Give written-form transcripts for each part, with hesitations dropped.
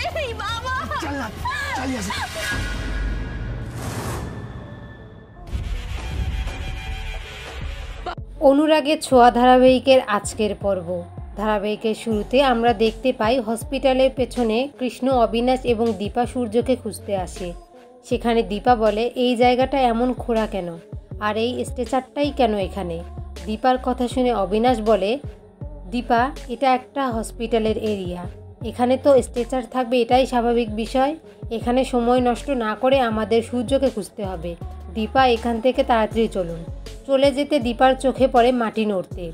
এই বাবা চল না, চল আসি। অনুরাগের ছোঁয়া ধারাবাহিকের আজকের পর্ব। ধারাবাহিকের শুরুতে আমরা দেখতে পাই হসপিটালের পেছনে কৃষ্ণ, অবিনাশ এবং দীপা সূর্যকে খুঁজতে আসে। সেখানে দীপা বলে, এই জায়গাটা এমন খোঁড়া কেন, আর এই স্ট্রেচারটাই কেন এখানে? দীপার কথা শুনে অবিনাশ বলে, দীপা, এটা একটা হসপিটালের এরিয়া, এখানে তো স্ট্রেচার থাকবে, এটাই স্বাভাবিক বিষয়। এখানে সময় নষ্ট না করে আমাদের সূর্যকে খুঁজতে হবে। দীপা, এখান থেকে তাড়াতাড়ি চলুন। চলে যেতে দীপার চোখে পড়ে মাটি নড়তে।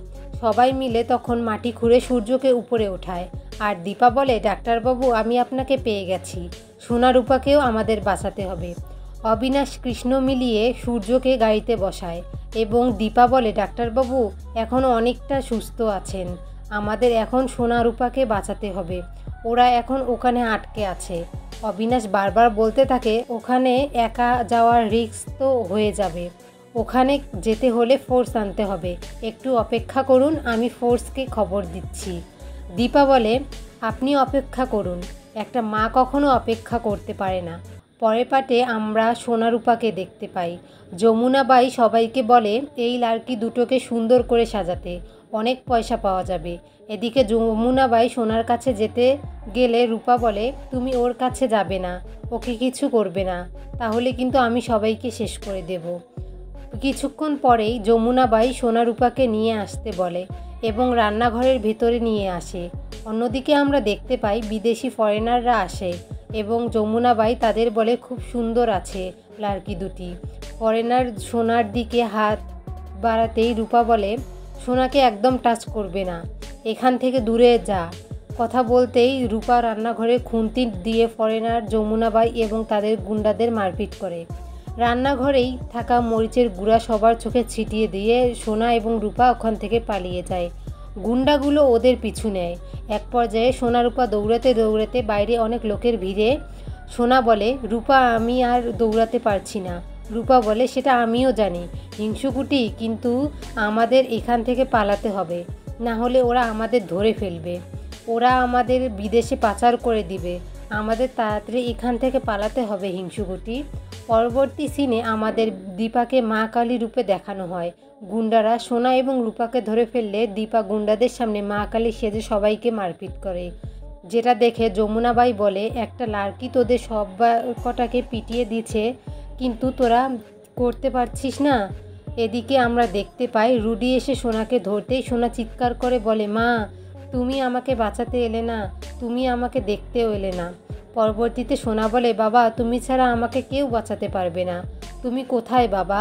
সবাই মিলে তখন মাটি খুঁড়ে সূর্যকে উপরে ওঠায়। আর দীপা বলে, ডাক্তারবাবু, আমি আপনাকে পেয়ে গেছি, সোনা রূপাকেও আমাদের বাঁচাতে হবে। অবিনাশ, কৃষ্ণ মিলিয়ে সূর্যকে গাড়িতে বসায় এবং দীপা বলে, ডাক্তারবাবু এখনও অনেকটা সুস্থ আছেন, আমাদের এখন সোনা রূপাকে বাঁচাতে হবে, ওরা এখন ওখানে আটকে আছে। অবিনাশ বারবার বলতে থাকে, ওখানে একা যাওয়ার রিস্ক তো হয়ে যাবে, ওখানে যেতে হলে ফোর্স আনতে হবে, একটু অপেক্ষা করুন, আমি ফোর্সকে খবর দিচ্ছি। দীপা বলে, আপনি অপেক্ষা করুন, একটা মা কখনো অপেক্ষা করতে পারে না। পরের পাটে আমরা সোনারূপাকে দেখতে পাই। যমুনাবাই সবাইকে বলে, এই লাড়কি দুটোকে সুন্দর করে সাজাতে, অনেক পয়সা পাওয়া যাবে। এদিকে যমুনাবাই সোনার কাছে যেতে গেলে রূপা বলে, তুমি ওর কাছে যাবে না, ওকে কিছু করবে না, তাহলে কিন্তু আমি সবাইকে শেষ করে দেব। কিছুক্ষণ পরেই যমুনাবাই সোনারূপাকে নিয়ে আসতে বলে এবং রান্নাঘরের ভেতরে নিয়ে আসে। অন্যদিকে আমরা দেখতে পাই বিদেশি ফরেনাররা আসে এবং যমুনাবাই তাদের বলে, খুব সুন্দর আছে লাড়কি দুটি। ফরেনার সোনার দিকে হাত বাড়াতেই রূপা বলে, সোনাকে একদম টাচ করবে না, এখান থেকে দূরে যা। কথা বলতেই রূপা রান্নাঘরে খুন্তি দিয়ে ফরেনার, যমুনাবাই এবং তাদের গুন্ডাদের মারপিট করে। রান্নাঘরেই থাকা মরিচের গুঁড়া সবার চোখে ছিটিয়ে দিয়ে সোনা এবং রূপা ওখান থেকে পালিয়ে যায়। গুন্ডাগুলো ওদের পিছু নেয়। এক পর্যায়ে সোনা রূপা দৌড়াতে দৌড়াতে বাইরে অনেক লোকের ভিড়ে। সোনা বলে, রূপা, আমি আর দৌড়াতে পারছি না। রূপা বলে, সেটা আমিও জানি হিংসুকুটি, কিন্তু আমাদের এখান থেকে পালাতে হবে, না হলে ওরা আমাদের ধরে ফেলবে, ওরা আমাদের বিদেশে পাচার করে দিবে, আমাদের তাড়াতাড়ি এখান থেকে পালাতে হবে হিংসুকুটি। পরবর্তী সিনে আমাদের দীপাকে মা কালী রূপে দেখানো হয়। গুন্ডারা সোনা এবং রূপাকে ধরে ফেললে দীপা গুন্ডাদের সামনে মা কালী সেজে সবাইকে মারপিট করে, যেটা দেখে যমুনাবাই বলে, একটা লাড়কি তোদের সব কটাকে পিটিয়ে দিচ্ছে, কিন্তু তোরা করতে পারছিস না। এদিকে আমরা দেখতে পাই রুডি এসে সোনাকে ধরতেই সোনা চিৎকার করে বলে, মা, তুমি আমাকে বাঁচাতে এলে না, তুমি আমাকে দেখতেও এলে না। পরবর্তীতে সোনা বলে, বাবা, তুমি ছাড়া আমাকে কেউ বাঁচাতে পারবে না, তুমি কোথায় বাবা,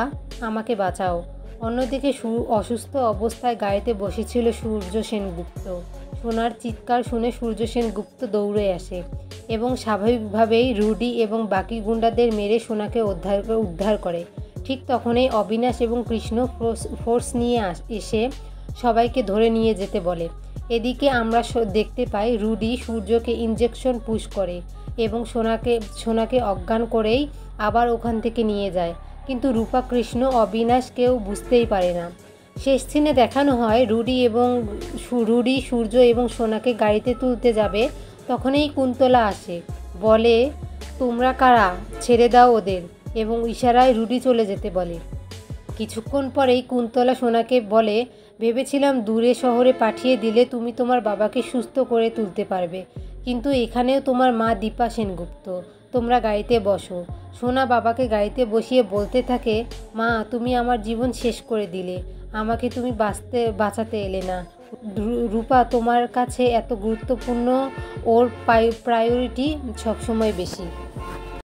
আমাকে বাঁচাও। অন্যদিকে অসুস্থ অবস্থায় গাড়িতে বসেছিল সূর্য সেনগুপ্ত। সোনার চিৎকার শুনে সূর্য সেনগুপ্ত দৌড়ে আসে এবং স্বাভাবিকভাবেই রুডি এবং বাকি গুন্ডাদের মেরে সোনাকে উদ্ধার করে। ঠিক তখনই অবিনাশ এবং কৃষ্ণ ফোর্স নিয়ে এসে সবাইকে ধরে নিয়ে যেতে বলে। এদিকে আমরা দেখতে পাই রুডি সূর্যকে ইঞ্জেকশন পুশ করে এবং সোনাকে অজ্ঞান করেই আবার ওখান থেকে নিয়ে যায়, কিন্তু রূপা, কৃষ্ণ, অবিনাশ কেউ বুঝতেই পারে না। শেষ সিনে দেখানো হয় রুডি, সূর্য এবং সোনাকে গাড়িতে তুলতে যাবে, তখনই কুন্তলা আসে, বলে, তোমরা কারা, ছেড়ে দাও ওদের, এবং ইশারায় রুডি চলে যেতে বলে। কিছুক্ষণ পরেই কুন্তলা সোনাকে বলে, ভেবেছিলাম দূরে শহরে পাঠিয়ে দিলে তুমি তোমার বাবাকে সুস্থ করে তুলতে পারবে, কিন্তু এখানেও তোমার মা দীপা সেনগুপ্ত, তোমরা গাড়িতে বসো। সোনা বাবাকে গাড়িতে বসিয়ে বলতে থাকে, মা, তুমি আমার জীবন শেষ করে দিলে, আমাকে তুমি বাঁচাতে এলে না। রূপা তোমার কাছে এত গুরুত্বপূর্ণ, ওর প্রায়োরিটি সবসময় বেশি।